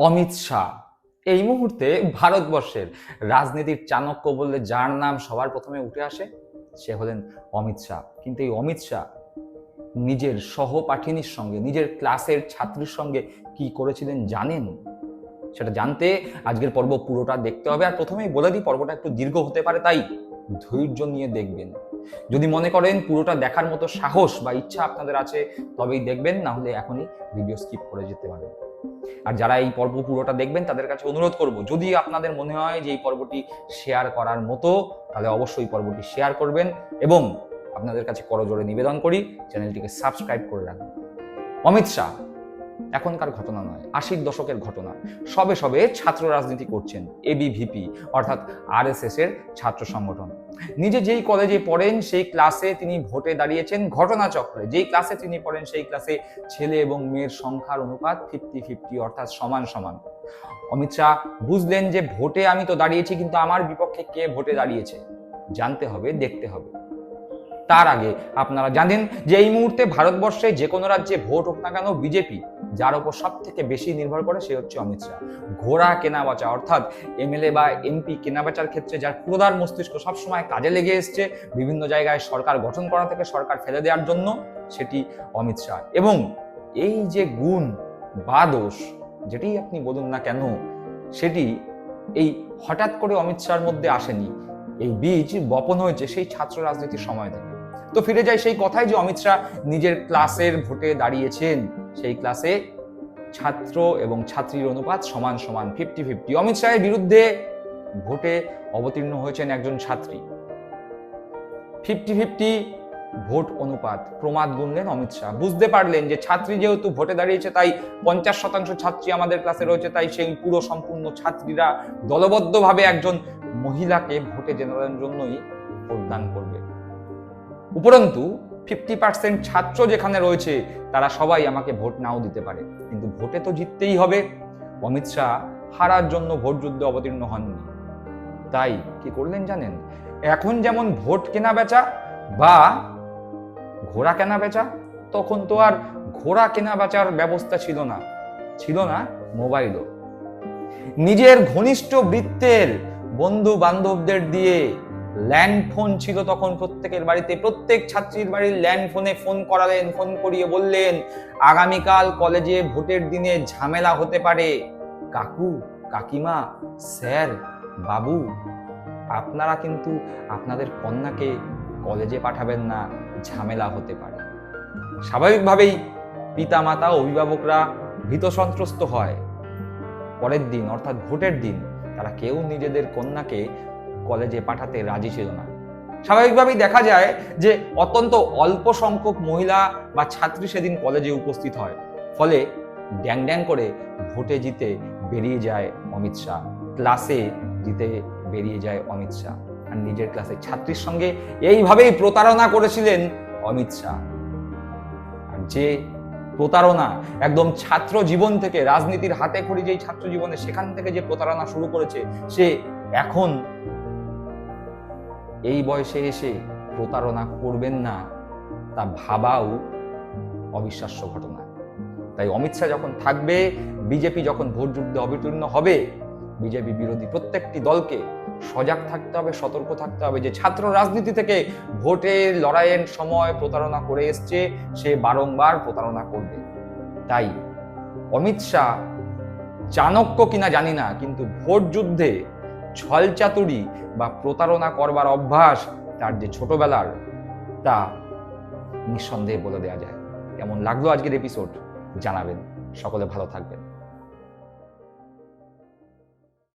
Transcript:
অমিত শাহ এই মুহূর্তে ভারতবর্ষের রাজনীতির চাণক্য বললে যার নাম সবার প্রথমে উঠে আসে সে হলেন অমিত শাহ। কিন্তু এই অমিত শাহ নিজের সহপাঠিনীর সঙ্গে, নিজের ক্লাসের ছাত্রীর সঙ্গে কি করেছিলেন জানেন? সেটা জানতে আজকের পর্ব পুরোটা দেখতে হবে। আর প্রথমেই বলে দিই, পর্বটা একটু দীর্ঘ হতে পারে, তাই ধৈর্য নিয়ে দেখবেন। যদি মনে করেন পুরোটা দেখার মতো সাহস বা ইচ্ছা আপনাদের আছে তবেই দেখবেন, না হলে এখনই ভিডিও স্কিপ করে যেতে পারেন। আর যারা এই পর্ব পুরোটা দেখবেন তাদের কাছে অনুরোধ করব, যদি আপনাদের মনে হয় যে এই পর্বটি শেয়ার করার মতো, তাহলে অবশ্যই পর্বটি শেয়ার করবেন এবং আপনাদের কাছে করজোড়ে নিবেদন করি চ্যানেলটিকে সাবস্ক্রাইব করে রাখবেন। অমিত শাহ এখনকার ঘটনা নয়, 80-র দশকের ঘটনা। সবে সবে ছাত্র রাজনীতি করছেন, এবিভিপি অর্থাৎ আরএসএস এর ছাত্র সংগঠন। নিজে যেই কলেজে পড়েন সেই ক্লাসে তিনি ভোটে দাঁড়িয়েছেন ঘটনাচক্রে। যেই ক্লাসে তিনি পড়েন সেই ক্লাসে ছেলে এবং মেয়ের সংখ্যার অনুপাত 50-50 অর্থাৎ সমান সমান। অমিত শাহ বুঝলেন যে ভোটে আমি তো দাঁড়িয়েছি, কিন্তু আমার বিপক্ষে কে ভোটে দাঁড়িয়েছে জানতে হবে, দেখতে হবে। তার আগে আপনারা জানেন যে এই মুহূর্তে ভারতবর্ষে যে কোনো রাজ্যে ভোট হোক না কেন, বিজেপি যার উপর সব থেকে বেশি নির্ভর করে সে হচ্ছে অমিত শাহ। ঘোড়া কেনাবেচা অর্থাৎ এমএলএ বা এমপি কেনাবেচার ক্ষেত্রে যার ক্ষুধার মস্তিষ্ক সবসময় কাজে লেগে এসছে বিভিন্ন জায়গায় সরকার গঠন করা থেকে সরকার ফেলে দেওয়ার জন্য, সেটি অমিত শাহ। এবং এই যে গুণ বা দোষ যেটি আপনি বলুন না কেন, সেটি এই হঠাৎ করে অমিত শাহর মধ্যে আসেনি। এই বীজ বপন হয়েছে সেই ছাত্র রাজনীতির সময় থেকে। তো ফিরে যাই সেই কথায় যে অমিত শাহ নিজের ক্লাসের ভোটে দাঁড়িয়েছেন, সেই ক্লাসে ছাত্র এবং ছাত্রীর অনুপাত সমান সমান 50-50। অমিত শাহের বিরুদ্ধে ভোটে অবতীর্ণ হয়েছেন একজন ছাত্রী। 50-50 ভোট অনুপাত প্রমাদ গুনলেন অমিত শাহ। বুঝতে পারলেন যে ছাত্রী যেহেতু ভোটে দাঁড়িয়েছে, তাই 50% ছাত্রী আমাদের ক্লাসে রয়েছে, তাই সেই পুরো সম্পূর্ণ ছাত্রীরা দলবদ্ধভাবে একজন মহিলাকে ভোটে জেনারের জন্যই ভোটদান করবে। উপরন্তু 50% ছাত্র যেখানে রয়েছে তারা সবাই আমাকে ভোট নাও দিতে পারে, কিন্তু ভোটে তো জিততেই হবে। অমিত শাহ হারার জন্য ভোট যুদ্ধে অবতীর্ণ হননি। তাই কি করলেন জানেন? এখন যেমন ভোট কেনা বেচা বা ঘোড়া কেনা বেচা, তখন তো আর ঘোড়া কেনা বেচার ব্যবস্থা ছিল না, ছিল না মোবাইলও। নিজের ঘনিষ্ঠ বৃত্তের বন্ধু বান্ধবদের দিয়ে ল্যান্ড ফোন ছিল তখন প্রত্যেকের বাড়িতে, প্রত্যেক ছাত্রীর বাড়ির ল্যান্ড ফোনে ফোন করালেন, ফোন করিয়ে বললেন আগামীকাল কলেজে ভোটের দিনে ঝামেলা হতে পারে, কাকু কাকিমা স্যার বাবু আপনারা কিন্তু আপনাদের কন্যাকে কলেজে পাঠাবেন না, ঝামেলা হতে পারে। স্বাভাবিকভাবেই পিতামাতা অভিভাবকরা ভীত সন্ত্রস্ত হয়। পরের দিন অর্থাৎ ভোটের দিন তারা কেউ নিজেদের কন্যাকে কলেজে পাঠাতে রাজি ছিল না। স্বাভাবিকভাবেই দেখা যায় যে অত্যন্ত অল্প সংখ্যক মহিলা বা ছাত্রী সেদিন কলেজে উপস্থিত হয়। ফলে ড্যাং ড্যাং করে ভোটে জিতে বেরিয়ে যায় অমিত শাহ, ক্লাসে জিতে বেরিয়ে যায় অমিত শাহ। আর নিজের ক্লাসের ছাত্রীর সঙ্গে এইভাবেই প্রতারণা করেছিলেন অমিত শাহ। আর যে প্রতারণা একদম ছাত্র জীবন থেকে, রাজনীতির হাতে খড়ি যেই ছাত্র জীবনে, সেখান থেকে যে প্রতারণা শুরু করেছে, সে এখন এই বয়সে এসে প্রতারণা করবেন না তা ভাবাও অবিশ্বাস্য ঘটনা। তাই অমিত শাহ যখন থাকবে, বিজেপি যখন ভোট যুদ্ধে অবতীর্ণ হবে, বিজেপি বিরোধী প্রত্যেকটি দলকে সজাগ থাকতে হবে, সতর্ক থাকতে হবে যে ছাত্র রাজনীতি থেকে ভোটের লড়াইয়ের সময় প্রতারণা করে এসছে, সে বারংবার প্রতারণা করবে। তাই অমিত শাহ চাণক্য কিনা জানি না, কিন্তু ভোট যুদ্ধে ছলচাতুরি বা প্রতারণা করবার অভ্যাস তার যে ছোটবেলার, তা নিঃসন্দেহে বলে দেওয়া যায়। কেমন লাগলো আজকের এপিসোড জানাবেন। সকলে ভালো থাকবেন।